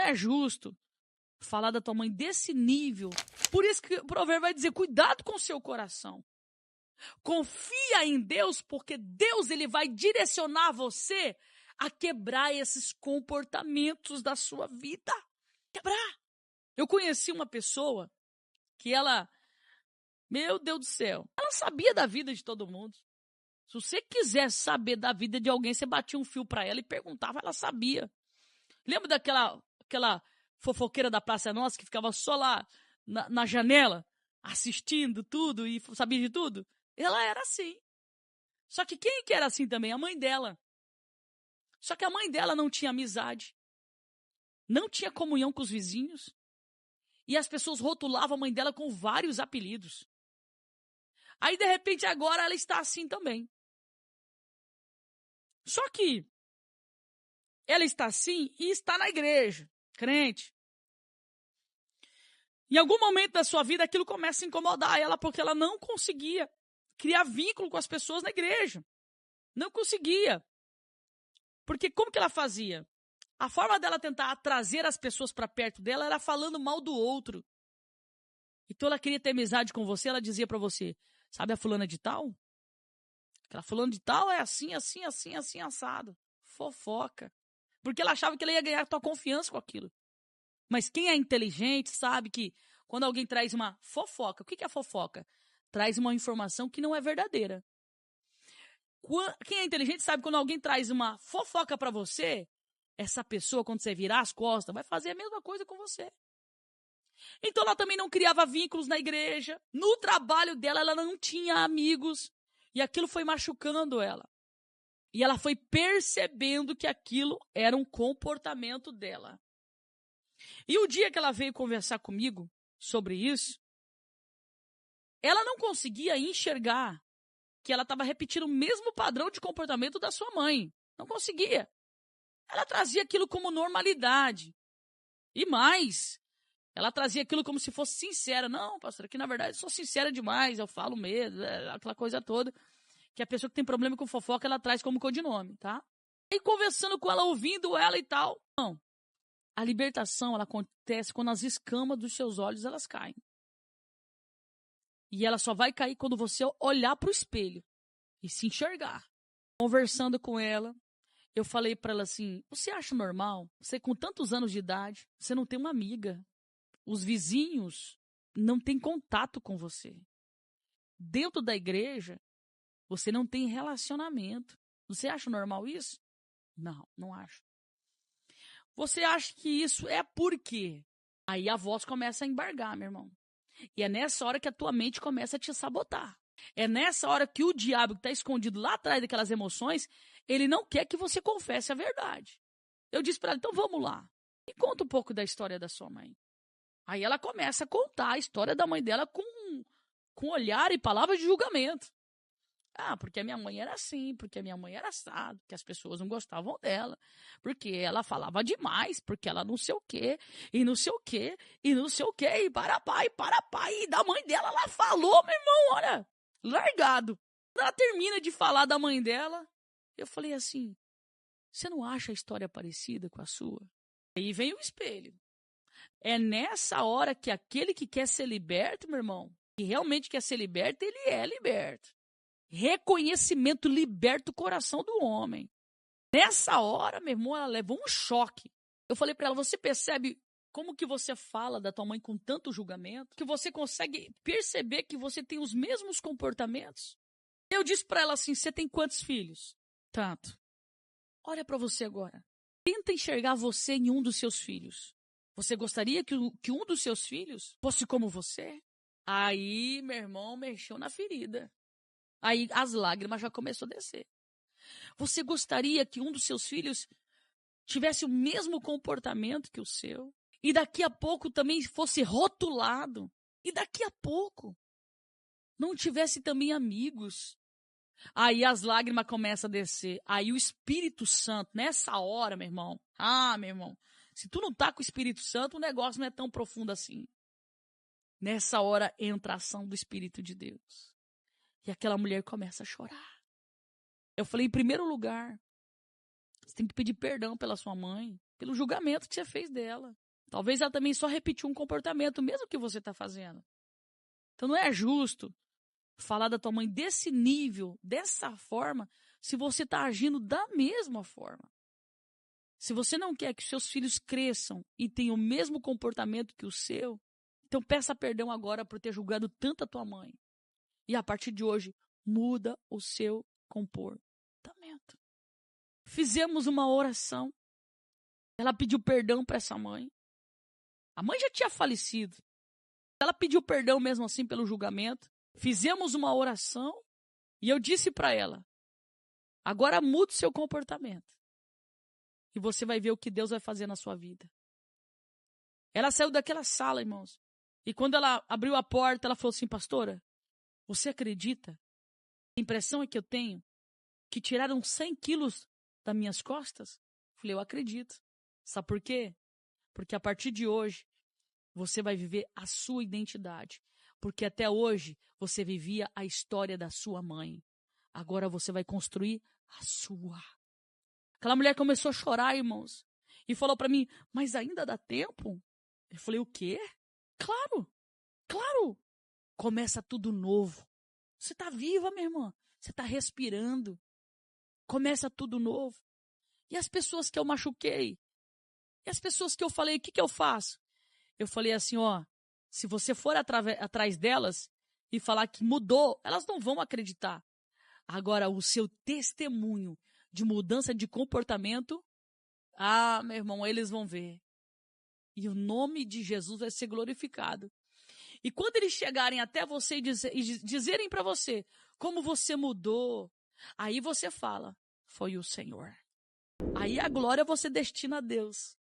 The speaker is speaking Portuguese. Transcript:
é justo falar da tua mãe desse nível. Por isso que o provérbio vai dizer, cuidado com o seu coração. Confia em Deus, porque Deus ele vai direcionar você a quebrar esses comportamentos da sua vida. Quebrar. Eu conheci uma pessoa que ela, meu Deus do céu, ela sabia da vida de todo mundo. Se você quisesse saber da vida de alguém, você batia um fio para ela e perguntava, ela sabia. Lembra daquela fofoqueira da Praça Nossa que ficava só lá na janela, assistindo tudo e sabia de tudo? Ela era assim. Só que quem que era assim também? A mãe dela. Só que a mãe dela não tinha amizade, não tinha comunhão com os vizinhos, e as pessoas rotulavam a mãe dela com vários apelidos. Aí, de repente, agora ela está assim também. Só que ela está assim e está na igreja, crente. Em algum momento da sua vida, aquilo começa a incomodar ela, porque ela não conseguia criar vínculo com as pessoas na igreja. Não conseguia. Porque como que ela fazia? A forma dela tentar trazer as pessoas para perto dela era falando mal do outro. Então ela queria ter amizade com você, ela dizia para você, sabe a fulana de tal? Aquela fulana de tal é assim, assim, assim, assim, assado. Fofoca. Porque ela achava que ela ia ganhar a tua confiança com aquilo. Mas quem é inteligente sabe que quando alguém traz uma fofoca, o que é fofoca? Traz uma informação que não é verdadeira. Quem é inteligente sabe quando alguém traz uma fofoca para você, essa pessoa, quando você virar as costas, vai fazer a mesma coisa com você. Então ela também não criava vínculos na igreja. No trabalho dela, ela não tinha amigos. E aquilo foi machucando ela. E ela foi percebendo que aquilo era um comportamento dela. E o dia que ela veio conversar comigo sobre isso, ela não conseguia enxergar que ela estava repetindo o mesmo padrão de comportamento da sua mãe. Não conseguia. Ela trazia aquilo como normalidade. E mais, ela trazia aquilo como se fosse sincera. Não, pastor, aqui na verdade eu sou sincera demais, eu falo mesmo, aquela coisa toda. Que a pessoa que tem problema com fofoca, ela traz como codinome, tá? E conversando com ela, ouvindo ela e tal. Não. A libertação, ela acontece quando as escamas dos seus olhos, elas caem. E ela só vai cair quando você olhar para o espelho e se enxergar. Conversando com ela, eu falei para ela assim, você acha normal? Você com tantos anos de idade, você não tem uma amiga. Os vizinhos não têm contato com você. Dentro da igreja, você não tem relacionamento. Você acha normal isso? Não, não acho. Você acha que isso é por quê? Aí a voz começa a embargar, meu irmão. E é nessa hora que a tua mente começa a te sabotar. É nessa hora que o diabo que está escondido lá atrás daquelas emoções, ele não quer que você confesse a verdade. Eu disse para ela, então vamos lá. Me conta um pouco da história da sua mãe. Aí ela começa a contar a história da mãe dela com olhar e palavras de julgamento. Ah, porque a minha mãe era assim, porque a minha mãe era assado, porque as pessoas não gostavam dela, porque ela falava demais, porque ela não sei o quê, e não sei o quê, e não sei o quê, e para pai, e da mãe dela, ela falou, meu irmão, olha, largado. Quando ela termina de falar da mãe dela, eu falei assim, você não acha a história parecida com a sua? Aí vem o espelho. É nessa hora que aquele que quer ser liberto, meu irmão, que realmente quer ser liberto, ele é liberto. Reconhecimento liberta o coração do homem. Nessa hora, meu irmão, ela levou um choque. Eu falei para ela, você percebe como que você fala da tua mãe com tanto julgamento? Que você consegue perceber que você tem os mesmos comportamentos? Eu disse para ela assim, você tem quantos filhos? Tanto. Olha para você agora. Tenta enxergar você em um dos seus filhos. Você gostaria que um dos seus filhos fosse como você? Aí, meu irmão, mexeu na ferida. Aí as lágrimas já começaram a descer. Você gostaria que um dos seus filhos tivesse o mesmo comportamento que o seu? E daqui a pouco também fosse rotulado? E daqui a pouco não tivesse também amigos? Aí as lágrimas começam a descer. Aí o Espírito Santo, nessa hora, meu irmão. Ah, meu irmão. Se tu não tá com o Espírito Santo, o negócio não é tão profundo assim. Nessa hora entra a ação do Espírito de Deus. E aquela mulher começa a chorar. Eu falei, em primeiro lugar, você tem que pedir perdão pela sua mãe, pelo julgamento que você fez dela. Talvez ela também só repetiu um comportamento, mesmo que você está fazendo. Então não é justo falar da tua mãe desse nível, dessa forma, se você está agindo da mesma forma. Se você não quer que seus filhos cresçam e tenham o mesmo comportamento que o seu, então peça perdão agora por ter julgado tanto a tua mãe. E a partir de hoje, muda o seu comportamento. Fizemos uma oração. Ela pediu perdão para essa mãe. A mãe já tinha falecido. Ela pediu perdão mesmo assim pelo julgamento. Fizemos uma oração e eu disse para ela, agora mude seu comportamento. E você vai ver o que Deus vai fazer na sua vida. Ela saiu daquela sala, irmãos. E quando ela abriu a porta, ela falou assim, pastora, você acredita? A impressão é que eu tenho que tiraram 100 quilos das minhas costas? Falei, eu acredito. Sabe por quê? Porque a partir de hoje, você vai viver a sua identidade. Porque até hoje, você vivia a história da sua mãe. Agora você vai construir a sua. Aquela mulher começou a chorar, irmãos. E falou para mim, mas ainda dá tempo? Eu falei, o quê? Claro, claro. Começa tudo novo. Você está viva, minha irmã. Você está respirando. Começa tudo novo. E as pessoas que eu machuquei? E as pessoas que eu falei, o que eu faço? Eu falei assim, ó, se você for atrás delas e falar que mudou, elas não vão acreditar. Agora, o seu testemunho de mudança de comportamento, meu irmão, eles vão ver. E o nome de Jesus vai ser glorificado. E quando eles chegarem até você e dizerem para você como você mudou, aí você fala, foi o Senhor. Aí a glória você destina a Deus.